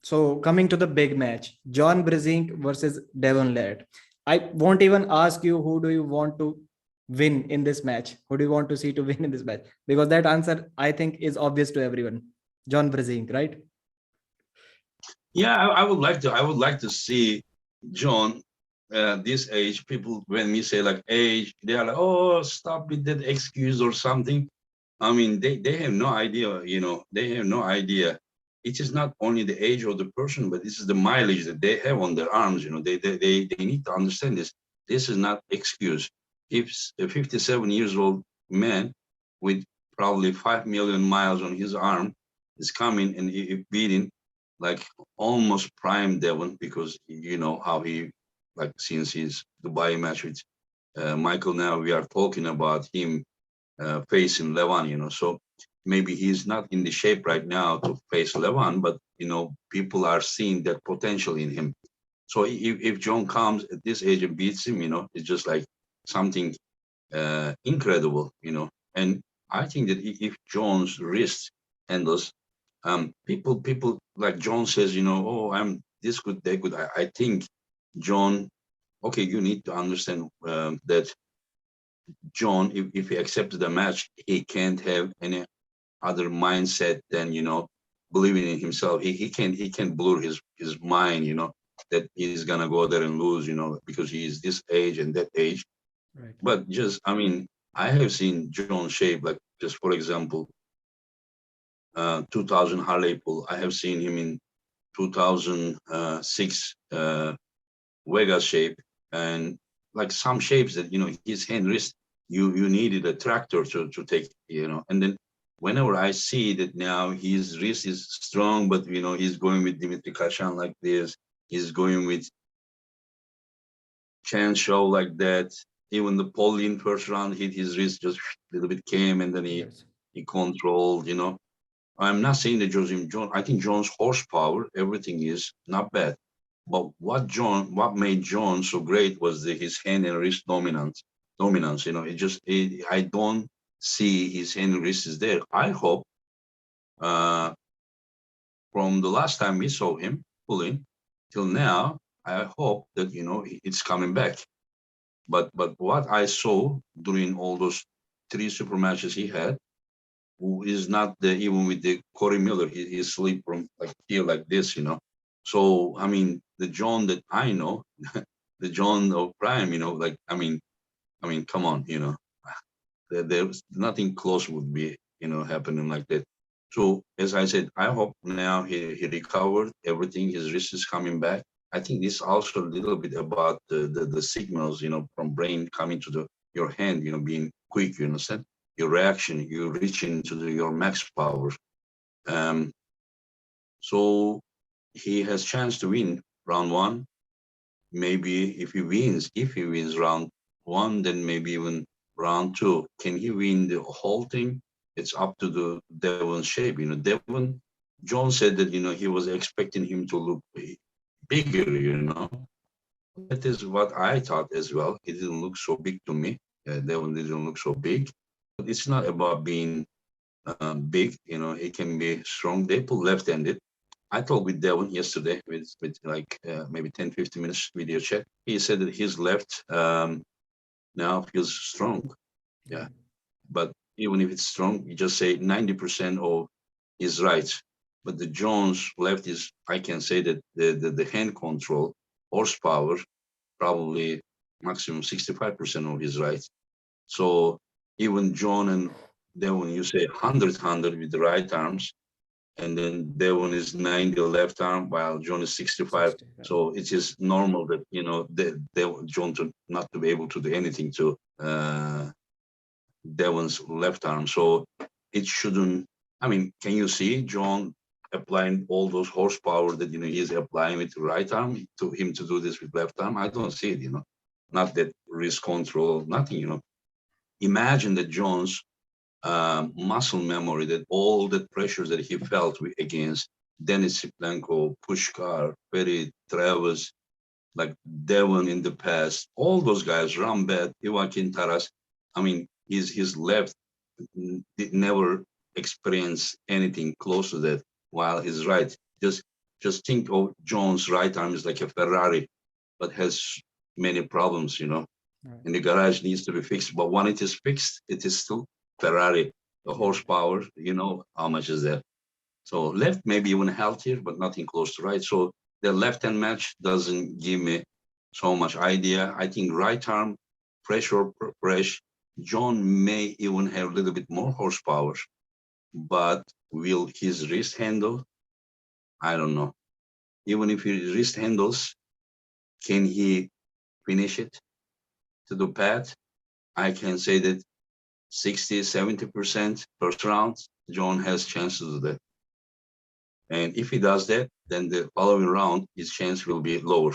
So coming to the big match, John Brzenk versus Devon Larratt. I won't even ask you who do you want to win in this match. Who do you want to see to win in this match? Because that answer I think is obvious to everyone. John Brzenk, right? Yeah, I would like to. I would like to see John. This age, people when we say like age, they are like, oh, stop with that excuse or something. I mean, they have no idea. They have no idea. It is not only the age of the person, but this is the mileage that they have on their arms. They need to understand this. This is not excuse. If a 57 years old man with probably 5 million miles on his arm is coming and beating like almost prime Devon, because you know how he, like, since his Dubai match with Michael, now we are talking about him facing Levan, so maybe he's not in the shape right now to face Levan, but people are seeing that potential in him. So if John comes at this age and beats him, it's just like something incredible, and I think that if John's wrist handles, people like John says, oh, I'm this good, that good. I think John, okay, you need to understand that John, if he accepts the match, he can't have any other mindset than believing in himself. He can't blur his mind, that he's gonna go there and lose, because he is this age and that age. Right. But just, I mean, I have seen John shape, like, just for example, 2000 Harley Pool. I have seen him in 2006 Vegas shape, and like some shapes that his hand wrist, you needed a tractor to take, and then whenever I see that now his wrist is strong, but he's going with Dimitri Kashan like this, he's going with Chan Show like that. Even the Pauline first round hit his wrist, just a little bit came, and then he Yes. he controlled. I'm not saying that Josie John. I think John's horsepower, everything is not bad. But what made John so great was his hand and wrist dominance. Dominance, I don't see his hand and wrist is there. I hope uh, from the last time we saw him pulling till now, I hope that it's coming back. But what I saw during all those three super matches he had, who is not even with the Corey Miller, he sleep from like here like this, So I mean, the John that I know, the John of Prime, like I mean, come on, there's nothing close would be, happening like that. So as I said, I hope now he recovered everything. His wrist is coming back. I think this also a little bit about the signals, from brain coming to your hand, being quick. You understand your reaction. You reach into your max power. Um, so he has chance to win round one. Maybe if he wins round one, then maybe even round two. Can he win the whole thing? It's up to the Devon's shape. Devon, John said that he was expecting him to look bigger. That is what I thought as well. He didn't look so big to me. Devon didn't look so big. But it's not about being big. It can be strong. They pull left-handed. I talked with Devon yesterday with like maybe 10, 15 minutes video chat. He said that his left now feels strong. Yeah. But even if it's strong, you just say 90% of his right. But the Jones left is, I can say that the hand control, horsepower, probably maximum 65% of his right. So even John and Devon, you say 100 with the right arms, and then Devon is 90 left arm, while John is 65. 60, right. So it is normal that John not to be able to do anything to Devon's left arm. So it shouldn't. I mean, can you see John applying all those horsepower that he's applying with the right arm to him to do this with left arm? I don't see it. Not that wrist control, nothing. Imagine that John's muscle memory, that all the pressures that he felt against Denis Siplenko, Pushkar, Ferit, Travis, like Devon in the past, all those guys, Rambet, Ivakin Taras. I mean, his left did never experience anything close to that, while his right just just think of Jones' right arm is like a Ferrari, but has many problems, Right. and the garage needs to be fixed. But when it is fixed, it is still Ferrari. The Yeah. horsepower, how much is that? So left maybe even healthier, but nothing close to right. So the left hand match doesn't give me so much idea. I think right arm, fresh or fresh, John may even have a little bit more horsepower, but will his wrist handle? I don't know. Even if his wrist handles, can he finish it to the pad? I can say that 60, 70% first round, John has chance to do that. And if he does that, then the following round, his chance will be lower.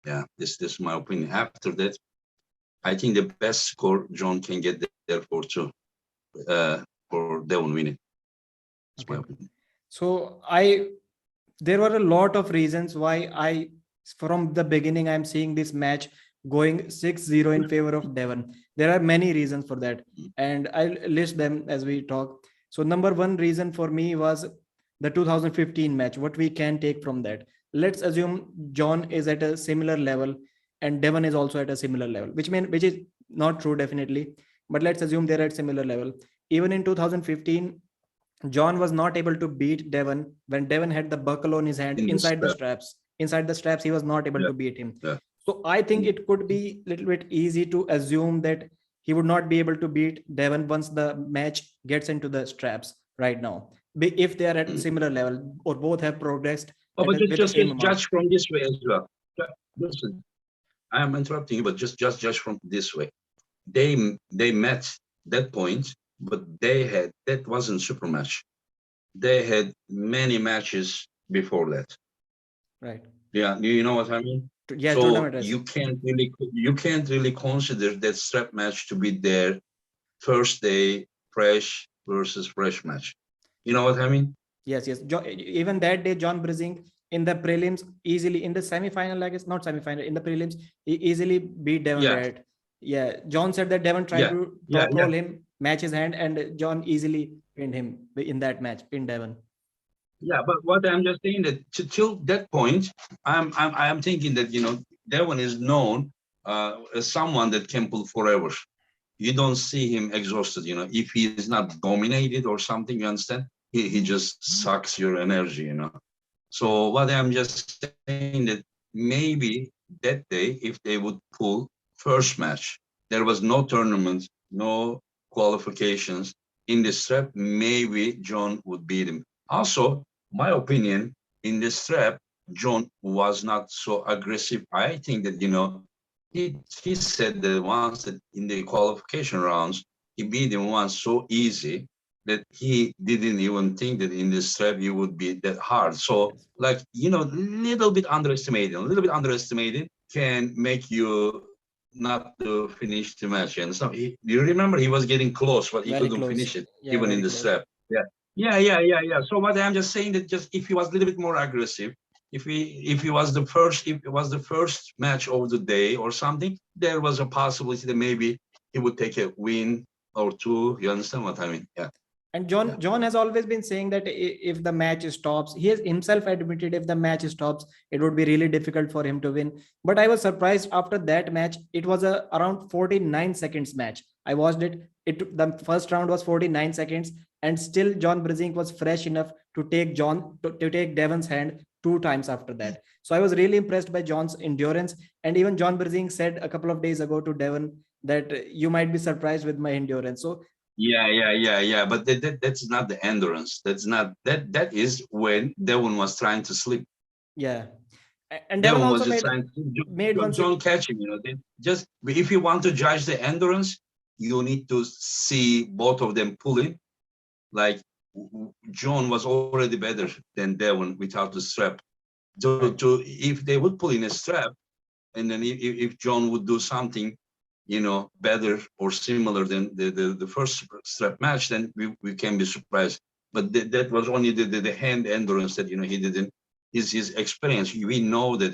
Yeah, this is my opinion. After that, I think the best score John can get there for Devon winning. That's my Okay. opinion. So there were a lot of reasons why from the beginning, I'm seeing this match going 6-0 in favor of Devon. There are many reasons for that, and I'll list them as we talk. So number one reason for me was the 2015 match. What we can take from that? Let's assume John is at a similar level and Devon is also at a similar level, which is not true definitely, but let's assume they're at similar level. Even in 2015, John was not able to beat Devon when Devon had the buckle on his hand In the inside the strap. straps. Inside the straps, he was not able Yeah, to beat him. yeah. So I think it could be a little bit easy to assume that he would not be able to beat Devon once the match gets into the straps right now. If they are at Mm. similar level or both have progressed Oh, but with the same just amount. judge from this way as well. Listen, I am interrupting you, but just judge from this way. They met that point, but that wasn't super match. They had many matches before that. Right. Yeah, you know what I mean? Yeah, So tournament race. you can't really consider that strap match to be their first day fresh versus fresh match. You know what I mean? Yes, yes. Even that day, John Brzenk in the prelims easily in the semi-final, I guess not semi-final, in the prelims, he easily beat Devon Yeah, Larratt. Yeah, John said that Devon tried yeah, to yeah, top yeah, roll him, match his hand, and John easily pinned him in that match, pinned Devon. yeah. But what I'm just saying that till that point, I'm thinking that Devon is known as someone that can pull forever. You don't see him exhausted. If he is not dominated or something, you understand? He just sucks your energy. Yeah, So what I'm just saying that maybe that day, if they would pull first match, there was no tournament, no qualifications in the strap, maybe John would beat him. Also, my opinion, in the strap, John was not so aggressive. I think that, he said that once that in the qualification rounds, he beat him once so easy that he didn't even think that in this strap you would be that hard. So yes, like, a little bit underestimated can make you not to finish the match. And so do you remember he was getting close, but he very couldn't close. finish it Yeah, even in very the close. strap. Yeah. Yeah. So what I'm just saying that just if he was a little bit more aggressive, if it was the first match of the day or something, there was a possibility that maybe he would take a win or two. You understand what I mean? Yeah. And Yeah. John has always been saying that if the match stops, he has himself admitted if the match stops, it would be really difficult for him to win. But I was surprised after that match. It was a around 49 seconds match. I watched it. The first round was 49 seconds, and still John Brzenk was fresh enough to take to take Devon's hand two times after that. So I was really impressed by John's endurance. And even John Brzenk said a couple of days ago to Devon that you might be surprised with my endurance. So Yeah. But that's not the endurance. That's not that is when Devon was trying to sleep. yeah, and Devon Devon was also just made trying to made one. don't catch him. Just if you want to judge the endurance, you need to see both of them pulling. Like John was already better than Devon without the strap. Right. If they would pull in a strap, and then if John would do something, better or similar than the first strap match, then we can be surprised. But that was only the hand endurance that he didn't. His experience. We know that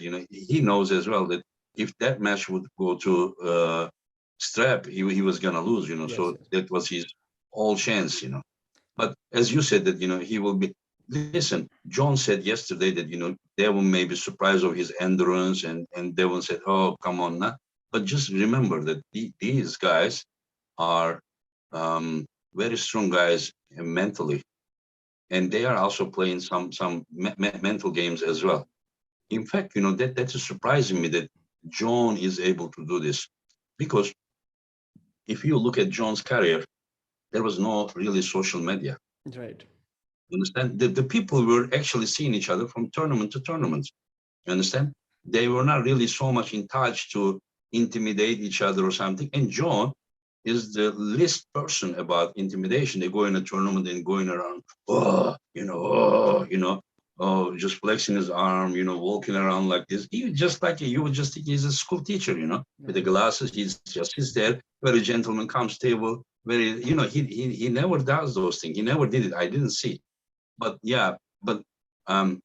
he knows as well that if that match would go to strap, he was gonna lose. Yes, So yes. that was his all chance. But as you said that he will be. listen, John said yesterday that, Devon may be surprised of his endurance, and Devon said, oh, come on, nah. But just remember that these guys are very strong guys mentally, and they are also playing some mental games as well. In fact, that is surprising me that John is able to do this, because if you look at John's career, there was no really social media. Right. You understand? The people were actually seeing each other from tournament to tournament. You understand? They were not really so much in touch to intimidate each other or something. And John is the least person about intimidation. They go in a tournament and going around, just flexing his arm, walking around like this. He just like you would just think he's a school teacher, with the glasses. He's just sits there, very gentleman, calm, stable, very, he never does those things. He never did it. I didn't see. But yeah, um,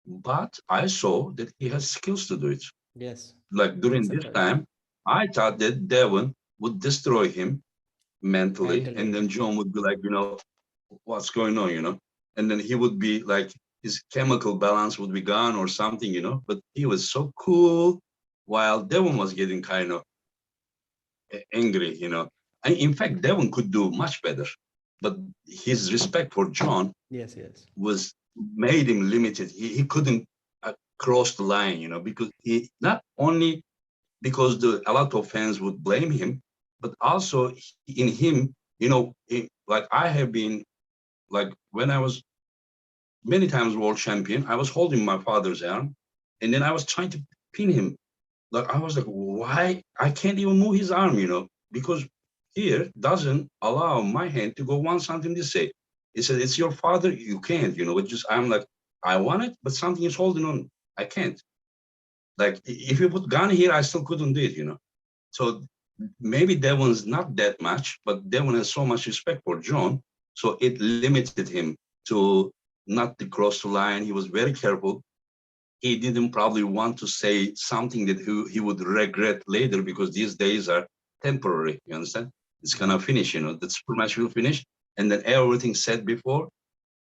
but I saw that he has skills to do it. Yes. Like during this Surprised. time, I thought that Devon would destroy him mentally, and Mentally. then John would be like, what's going on, and then he would be like, his chemical balance would be gone or something, but he was so cool, while Devon was getting kind of angry, And in fact, Devon could do much better, but his respect for John Yes. Yes. was made him limited. He couldn't cross the line, because he not only because a lot of fans would blame him, but also in him, like I have been, like when I was many times world champion, I was holding my father's arm, and then I was trying to pin him. Like I was like, why I can't even move his arm, because here doesn't allow my hand to go 1 centimeter this way. It said it's your father, you can't, It just I'm like, I want it, but something is holding on. I can't. Like if you put gun here, I still couldn't do it. So maybe Devon's not that much, but Devon has so much respect for John, so it limited him to not to cross the line. He was very careful. He didn't probably want to say something that he would regret later, because these days are temporary. You understand? It's gonna Right. finish. The super match will finish, and then everything said before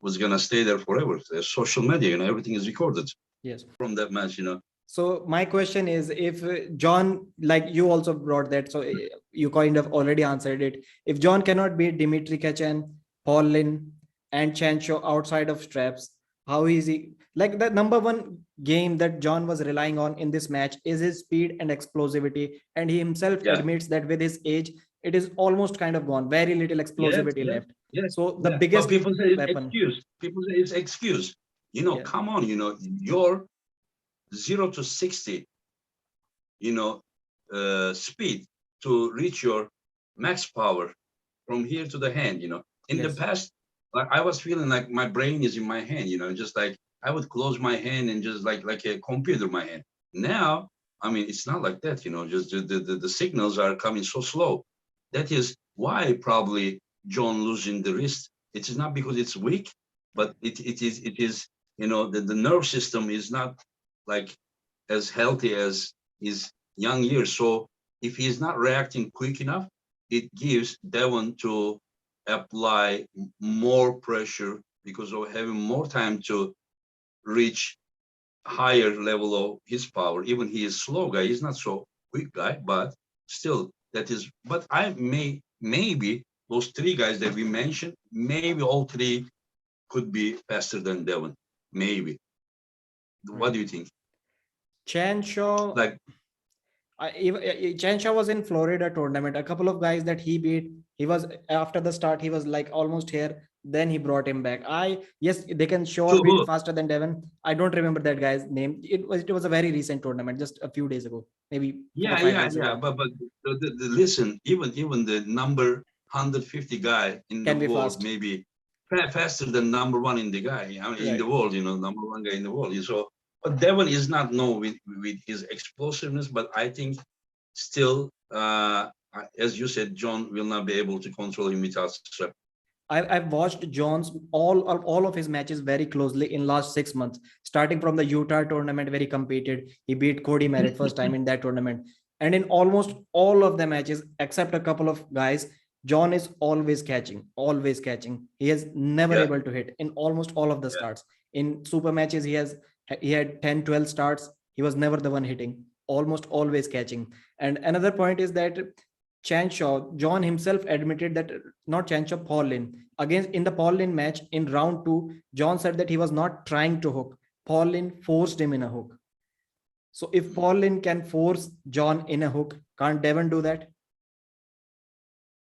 was gonna stay there forever. There's social media, everything is recorded Yes. from that match. So my question is, if John, like you also brought that, so you kind of already answered it. If John cannot beat Dimitri Kachan, Paul Lin, and Chancho outside of straps, how is he? Like the number one game that John was relying on in this match is his speed and explosivity, and he himself Yeah. admits that with his age, it is almost kind of gone. Very little Yes, explosivity yes, left. yes, So the yeah. But biggest people say it's weapon, excuse. People say it's excuse. yeah, Come on, your 0 to 60, you know, speed to reach your max power from here to the hand. In the yes, past, like I was feeling like my brain is in my hand. Just like I would close my hand and just like a computer in my hand. Now, I mean, it's not like that. Just the signals are coming so slow. That is why probably John losing the wrist. It is not because it's weak, but it is the nerve system is not like as healthy as his young years. So if he's not reacting quick enough, it gives Devon to apply more pressure because of having more time to reach higher level of his power. Even he is slow guy, he's not so quick guy, but still that is. But maybe those three guys that we mentioned, maybe all three could be faster than Devon. Maybe. What right. do you think? Chan Shaw, Like, Chen Shaw was in Florida tournament. A couple of guys that he beat, he was after the start, he was like almost here. Then he brought him back. Yes, they can sure beat who? faster than Devon. I don't remember that guy's name. It was a very recent tournament, just a few days ago, maybe four or Yeah, five yeah, days yeah. ago. But listen, even the number 150 guy in the Can be world, fast, maybe faster than number one in the guy, I mean, in the right? world, number one guy in the world. So, but Devon is not known with his explosiveness. But I think still, as you said, John will not be able to control him without strap. I've watched John's all of his matches very closely in last 6 months, starting from the Utah tournament where he competed. He beat Cody Merritt first time in that tournament, and in almost all of the matches, except a couple of guys, John is always catching, always catching. He is never Yeah, able to hit in almost all of the yeah, starts. In super matches, he had 10, 12 starts. He was never the one hitting, almost always catching. And another point is that Chanshaw, John himself admitted that not Chanshaw, Paul Lin. Against in the Paul Lin match in round two, John said that he was not trying to hook. Paul Lin forced him in a hook. So if mm, Paul Lin can force John in a hook, can't Devon do that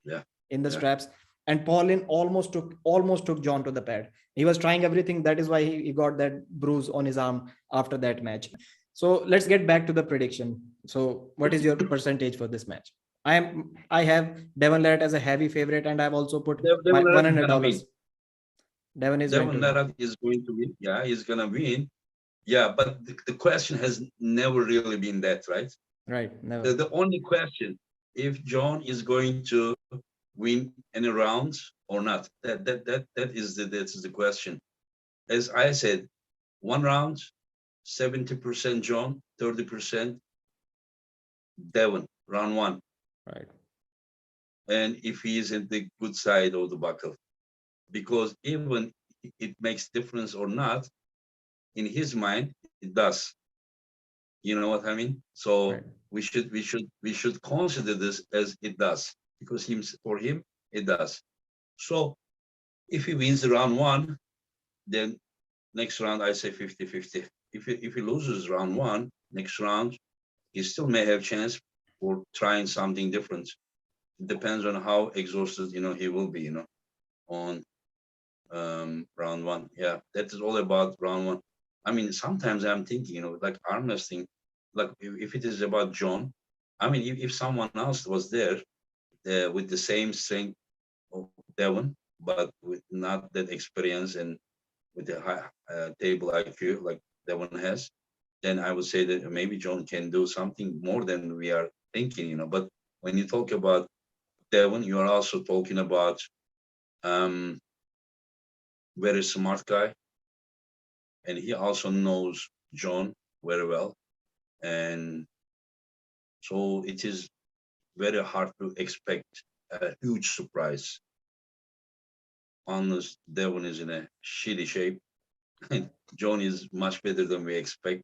yeah, in the yeah. straps? And Paul Lin almost took John to the pad. He was trying everything. That is why he got that bruise on his arm after that match. So let's get back to the prediction. So what is your percentage for this match? I have Devon Larratt as a heavy favorite, and I've also put my Devon one Larratt is hundred gonna win. dollars. Devon is going Devon to win. Larratt is going to win. Yeah, he's gonna win. Yeah, but the question has never really been that, right? Right. The, Never. the only question, if John is going to win any rounds or not, that's the question. As I said, one round, 70% John, 30% Devon, round one. Right. And if he is in the good side of the buckle, because even it makes difference or not, in his mind, it does. You know what I mean? So Right. we should consider this as it does, because for him it does. So if he wins the round one, then next round I say 50-50. If he loses round one, next round he still may have chance for trying something different. It depends on how exhausted he will be on round one. Yeah, that is all about round one. I mean, sometimes I'm thinking, like arm wrestling, like if it is about John, I mean, if someone else was there with the same strength of Devon, but with not that experience and with the high table IQ like Devon has, then I would say that maybe John can do something more than we are thinking. But when you talk about Devon, you are also talking about um, very smart guy, and he also knows John very well, and so it is very hard to expect a huge surprise unless Devon is in a shitty shape. John is much better than we expect.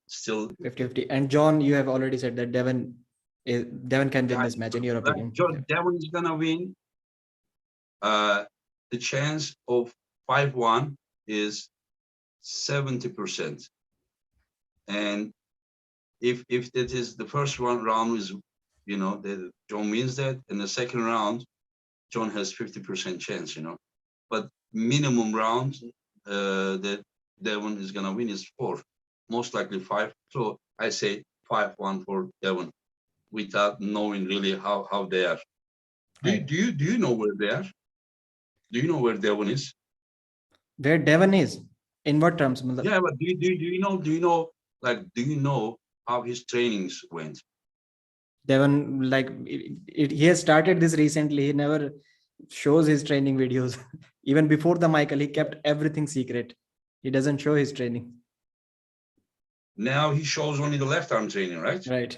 Still, 50-50. And John, you have already said that Devon can win yeah, this match in your opinion. John Devon is gonna win. Uh, the chance of 5-1 is 70%, and if that is the first one round is, that John wins that, and the second round John has 50% chance. But minimum round that Devon is gonna win is 4, most likely 5. So I say 5-1 for Devon, without knowing really how they are. Right. Do you know where they are? Do you know where Devon is? Where Devon is? In what terms? Matlab, Yeah, but do you know how his trainings went? Devon, like he has started this recently. He never shows his training videos. Even before the Michael, he kept everything secret. He doesn't show his training. Now he shows only the left arm training, right? Right.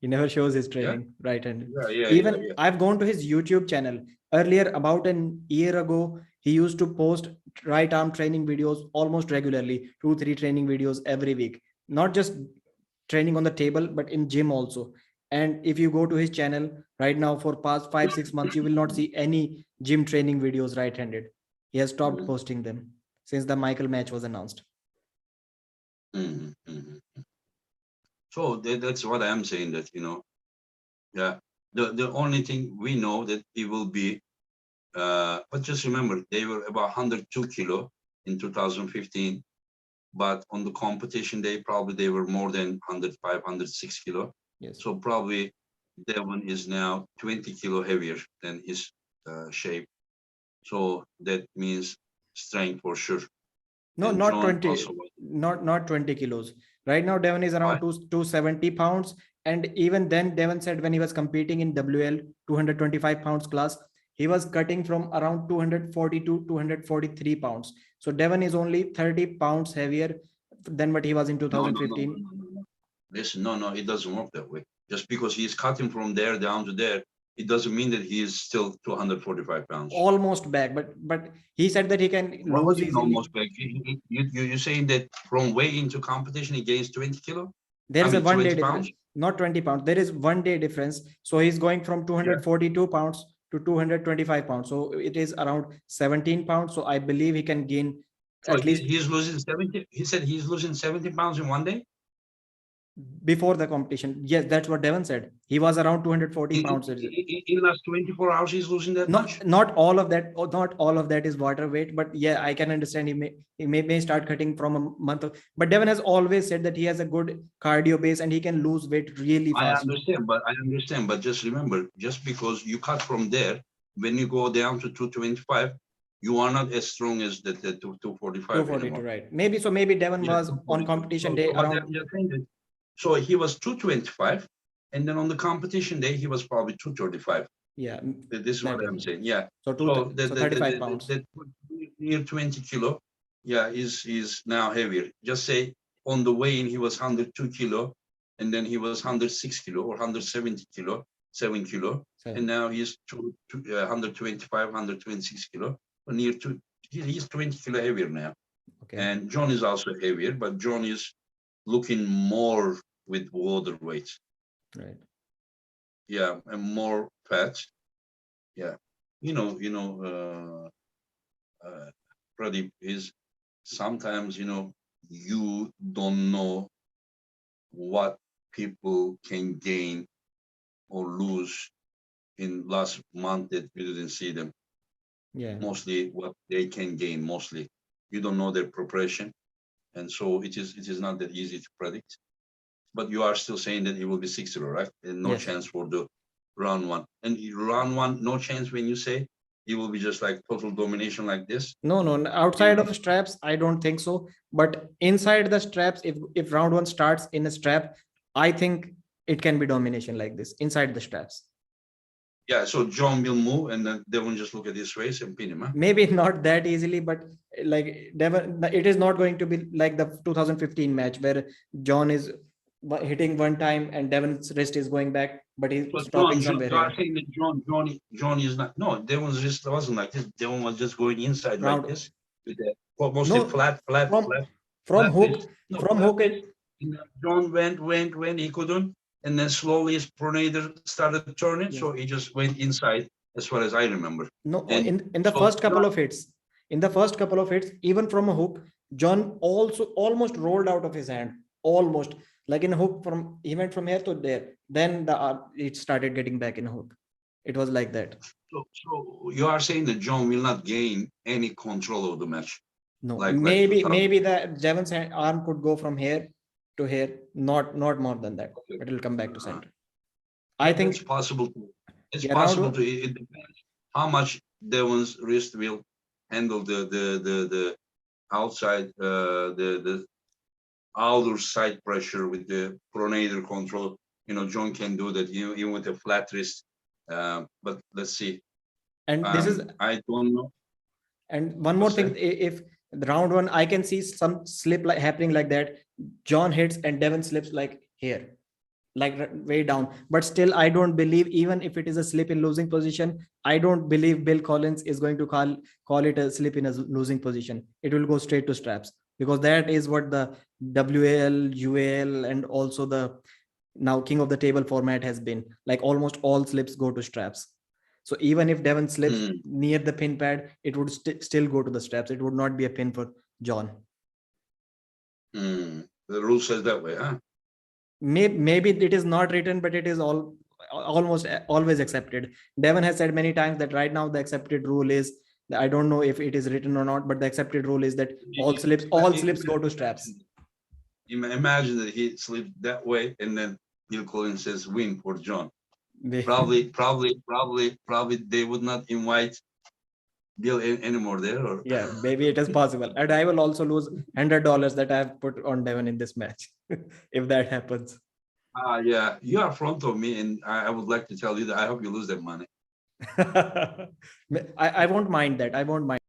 He never shows his Yeah, training right handed. yeah, yeah, yeah, Even yeah. I've gone to his YouTube channel. Earlier, about an year ago, he used to post right arm training videos almost regularly, 2, 3 training videos every week. Not just training on the table, but in gym also. And if you go to his channel right now for past 5, 6 months, you will not see any gym training videos right handed. He has stopped Mhm, posting them since the Michael match was announced. mhm, mhm. So that's what I'm saying, that yeah. The only thing we know that he will be, but just remember they were about 102 kilo in 2015, but on the competition day probably they were more than 105, 106 kilo. Yes. So probably Devon is now 20 kilo heavier than his shape. So that means strength for sure. No, And not John 20, also, not 20 kilos. Right now, Devon is around why? 270 pounds. And even then, Devon said when he was competing in WL 225 pounds class, he was cutting from around 240 to 243 pounds. So Devon is only 30 pounds heavier than what he was in No, no, no, no, 2015. no, no, no. Listen, no, it doesn't work that way. Just because he's cutting from there down to there, it doesn't mean that he is still 245 pounds. almost back, but he said that he can What lose do you mean easily. almost back? You're saying that from way into competition he gains 20 kilo? There I is a mean, 1 day 20 difference, pounds? not 20 pounds. There is 1 day difference. So he's going from Yeah. 242 pounds to 225 pounds. So it is around 17 pounds. So I believe he can gain So at least he's losing 70. He said he's losing 70 pounds in 1 day? before the competition. Yes, that's what Devon said. He was around 240 In, pounds. in last 24 hours, he's losing that much? Not all of that, or not all of that is water weight, but yeah, I can understand he may start cutting from a month of, but Devon has always said that he has a good cardio base and he can lose weight really I fast. understand, but just remember, just because you cut from there, when you go down to 225, you are not as strong as the 245 242, anymore. right? Maybe Devon Yeah, was on 242. competition day But around. I'm just saying that. So he was 225, and then on the competition day, he was probably 235. Yeah, This is what that I'm is saying. Yeah. so So so 35 pounds. that near 20 kilo, yeah, is now heavier. Just say on the weigh-in he was 102 kilo, and then he was 106 kilo or 170 kilo, 7 kilo, and now he's 125, 126 kilo, or near to. He's 20 kilo heavier now. Okay, And John is also heavier, but John is looking more with water weight. right. Yeah, and more fat. Yeah. Pradeep, is sometimes, you don't know what people can gain or lose in last month that we didn't see them. Yeah, Mostly what they can gain, mostly. You don't know their preparation. And so it is not that easy to predict. But you are still saying that it will be 6-0, right? And no yes. chance for the round one. And round one, no chance when you say it will be just like total domination like this. No, outside of straps I don't think so, but inside the straps, if round one starts in a strap, I think it can be domination like this inside the straps. Yeah, so John will move and then Devon just look at his race and pin him, huh? Maybe not that easily, but like Devon, it is not going to be like the 2015 match where John is hitting one time and Devon's wrist is going back, but he's So stopping somewhere you are here. saying that John is not. No, Devon's wrist wasn't like this. Devon was just going inside like Round this with the mostly no flat, from flat wrist. hook No, from flat hook wrist. it. And then John went, he couldn't, and then slowly his pronator started turning, Yes. so he just went inside, as far as I remember. No, And in the so first couple of hits, even from a hook, John also almost rolled out of his hand, almost like in a hook from he went from here to there. Then it started getting back in a hook. It was like that. so you are saying that John will not gain any control of the match, No, like 2000. maybe the Devon's arm could go from here to here, not more than that, Okay. but it'll come back to center. I It's think possible. It's yeah, possible to. It depends how much Devon's wrist will handle the outside the outer side pressure with the pronator control. John can do that. Even with a flat wrist. But let's see. and this is I don't know. And one more What's thing, that? if the round one, I can see some slip like happening like that. John hits and Devon slips like here, like way down. But still, I don't believe, even if it is a slip in losing position, I don't believe Bill Collins is going to call it a slip in a losing position. It will go straight to straps, because that is what the WAL, UAL, and also the now King of the Table format has been. Like almost all slips go to straps. So even if Devon slips near the pin pad, it would still go to the straps. It would not be a pin for John. The rule says that way, huh? Maybe it is not written, but it is almost always accepted. Devon has said many times that right now the accepted rule is, I don't know if it is written or not, but the accepted rule is that all slips go to straps. Imagine that he slipped that way, and then Bill Collins says win for John. Maybe. Probably they would not invite Bill anymore there. Or Yeah, maybe it is possible. And I will also lose $100 that I have put on Devon in this match if that happens. yeah, you are front of me, and I would like to tell you that I hope you lose that money. I won't mind that. I won't mind.